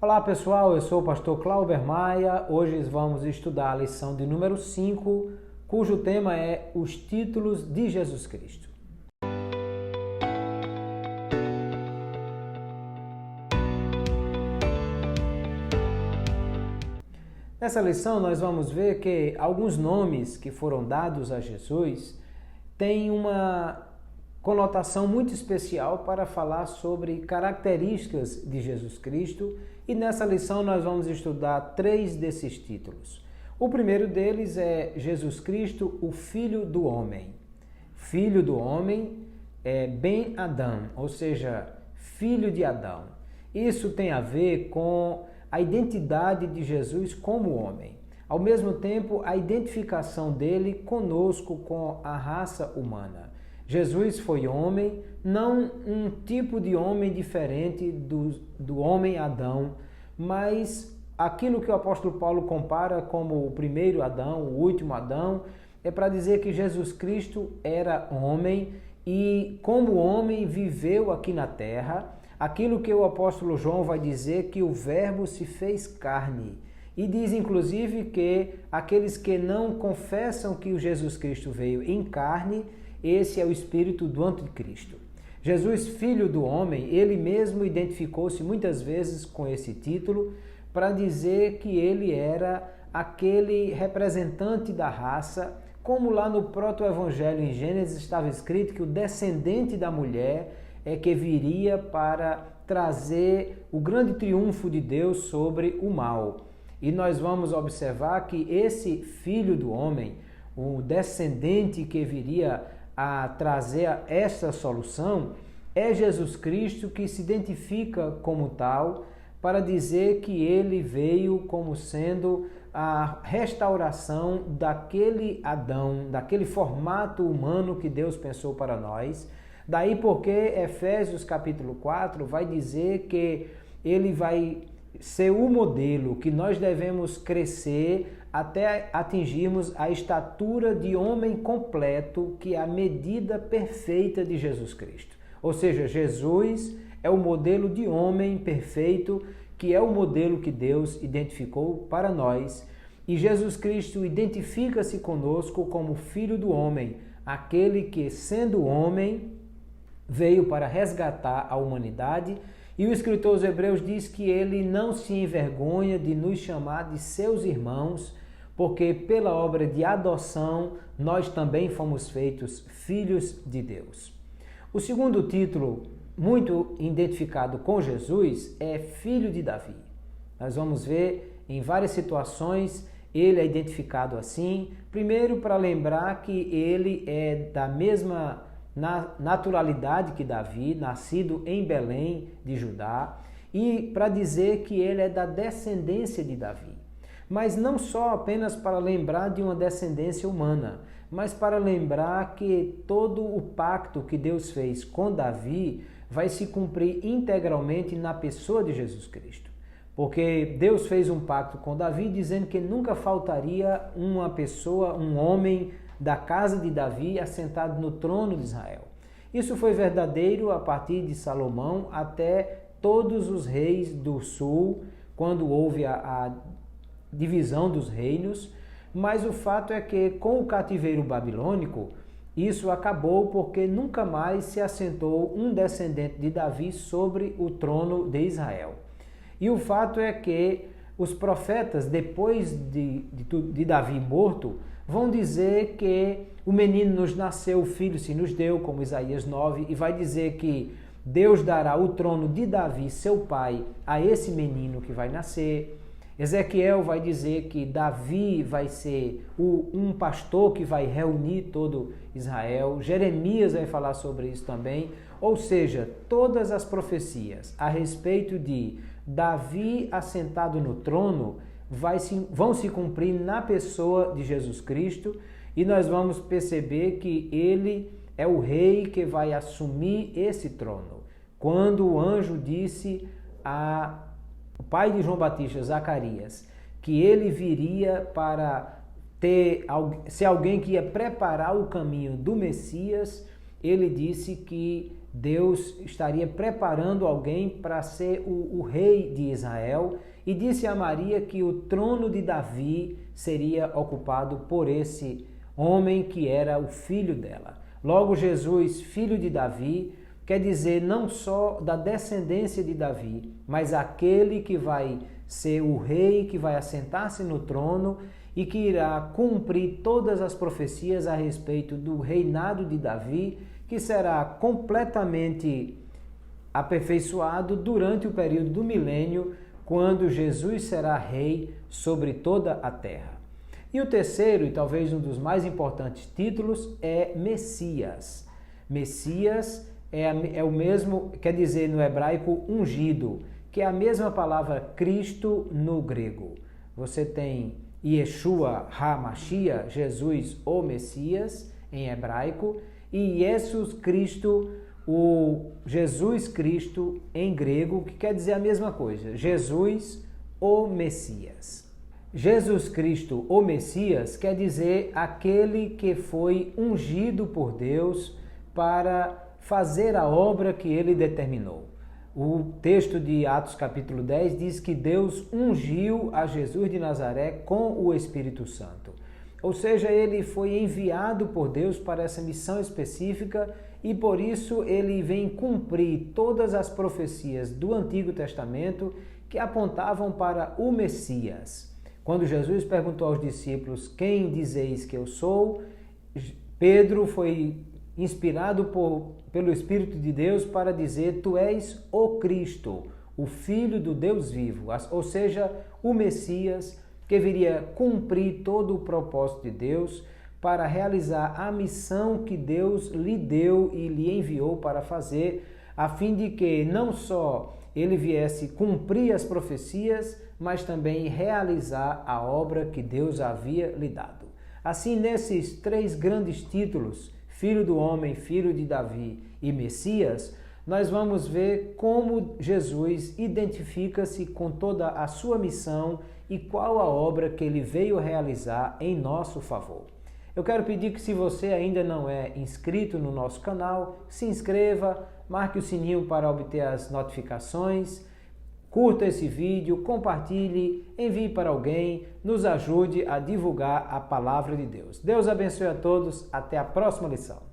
Olá pessoal, eu sou o pastor Clauber Maia. Hoje vamos estudar a lição de número 5, cujo tema é os títulos de Jesus Cristo. Nessa lição nós vamos ver que alguns nomes que foram dados a Jesus têm uma conotação muito especial para falar sobre características de Jesus Cristo, e nessa lição nós vamos estudar 3 desses títulos. O primeiro deles é Jesus Cristo, o Filho do Homem. Filho do Homem é Ben Adão, ou seja, filho de Adão. Isso tem a ver com a identidade de Jesus como homem. Ao mesmo tempo, a identificação dele conosco, com a raça humana. Jesus foi homem, não um tipo de homem diferente do homem Adão, mas aquilo que o apóstolo Paulo compara como o primeiro Adão, o último Adão, é para dizer que Jesus Cristo era homem e, como homem, viveu aqui na terra. Aquilo que o apóstolo João vai dizer que o Verbo se fez carne. E diz inclusive que aqueles que não confessam que o Jesus Cristo veio em carne, esse é o espírito do anticristo. Jesus, filho do homem, ele mesmo identificou-se muitas vezes com esse título para dizer que ele era aquele representante da raça, como lá no proto-evangelho em Gênesis estava escrito que o descendente da mulher é que viria para trazer o grande triunfo de Deus sobre o mal. E nós vamos observar que esse filho do homem, o descendente que viria a trazer essa solução, é Jesus Cristo, que se identifica como tal para dizer que ele veio como sendo a restauração daquele Adão, daquele formato humano que Deus pensou para nós. Daí porque Efésios capítulo 4 vai dizer que ele vai ser o modelo que nós devemos crescer até atingirmos a estatura de homem completo, que é a medida perfeita de Jesus Cristo. Ou seja, Jesus é o modelo de homem perfeito, que é o modelo que Deus identificou para nós. E Jesus Cristo identifica-se conosco como Filho do Homem, aquele que, sendo homem, veio para resgatar a humanidade. E o escritor aos Hebreus diz que ele não se envergonha de nos chamar de seus irmãos, porque pela obra de adoção nós também fomos feitos filhos de Deus. O segundo título, muito identificado com Jesus, é Filho de Davi. Nós vamos ver em várias situações ele é identificado assim. Primeiro, para lembrar que ele é da mesma naturalidade que Davi, nascido em Belém de Judá, e para dizer que ele é da descendência de Davi. Mas não só apenas para lembrar de uma descendência humana, mas para lembrar que todo o pacto que Deus fez com Davi vai se cumprir integralmente na pessoa de Jesus Cristo. Porque Deus fez um pacto com Davi dizendo que nunca faltaria uma pessoa, um homem da casa de Davi assentado no trono de Israel. Isso foi verdadeiro a partir de Salomão até todos os reis do sul, quando houve a divisão dos reinos, mas o fato é que com o cativeiro babilônico, isso acabou porque nunca mais se assentou um descendente de Davi sobre o trono de Israel. E o fato é que os profetas, depois de Davi morto, vão dizer que o menino nos nasceu, o filho se nos deu, como Isaías 9, e vai dizer que Deus dará o trono de Davi, seu pai, a esse menino que vai nascer. Ezequiel vai dizer que Davi vai ser um pastor que vai reunir todo Israel. Jeremias vai falar sobre isso também. Ou seja, todas as profecias a respeito de Davi assentado no trono vão se cumprir na pessoa de Jesus Cristo, e nós vamos perceber que ele é o rei que vai assumir esse trono. Quando o anjo disse o pai de João Batista, Zacarias, que ele viria para ser alguém que ia preparar o caminho do Messias, ele disse que Deus estaria preparando alguém para ser o rei de Israel e disse a Maria que o trono de Davi seria ocupado por esse homem que era o filho dela. Logo, Jesus, filho de Davi, quer dizer não só da descendência de Davi, mas aquele que vai ser o rei, que vai assentar-se no trono e que irá cumprir todas as profecias a respeito do reinado de Davi, que será completamente aperfeiçoado durante o período do milênio, quando Jesus será rei sobre toda a terra. E o terceiro, e talvez um dos mais importantes títulos, é Messias. Messias é o mesmo, quer dizer no hebraico ungido, que é a mesma palavra Cristo no grego. Você tem Yeshua HaMashiach, Jesus o Messias, em hebraico, e Jesus Cristo, o Jesus Cristo em grego, que quer dizer a mesma coisa, Jesus o Messias. Jesus Cristo, o Messias, quer dizer aquele que foi ungido por Deus para fazer a obra que ele determinou. O texto de Atos capítulo 10 diz que Deus ungiu a Jesus de Nazaré com o Espírito Santo. Ou seja, ele foi enviado por Deus para essa missão específica e por isso ele vem cumprir todas as profecias do Antigo Testamento que apontavam para o Messias. Quando Jesus perguntou aos discípulos, quem dizeis que eu sou? Pedro foi inspirado pelo Espírito de Deus para dizer, tu és o Cristo, o Filho do Deus vivo, ou seja, o Messias que viria cumprir todo o propósito de Deus para realizar a missão que Deus lhe deu e lhe enviou para fazer, a fim de que não só ele viesse cumprir as profecias, mas também realizar a obra que Deus havia lhe dado. Assim, nesses três grandes títulos, Filho do Homem, Filho de Davi e Messias, nós vamos ver como Jesus identifica-se com toda a sua missão e qual a obra que ele veio realizar em nosso favor. Eu quero pedir que, se você ainda não é inscrito no nosso canal, se inscreva, marque o sininho para obter as notificações, curta esse vídeo, compartilhe, envie para alguém, nos ajude a divulgar a palavra de Deus. Deus abençoe a todos, até a próxima lição.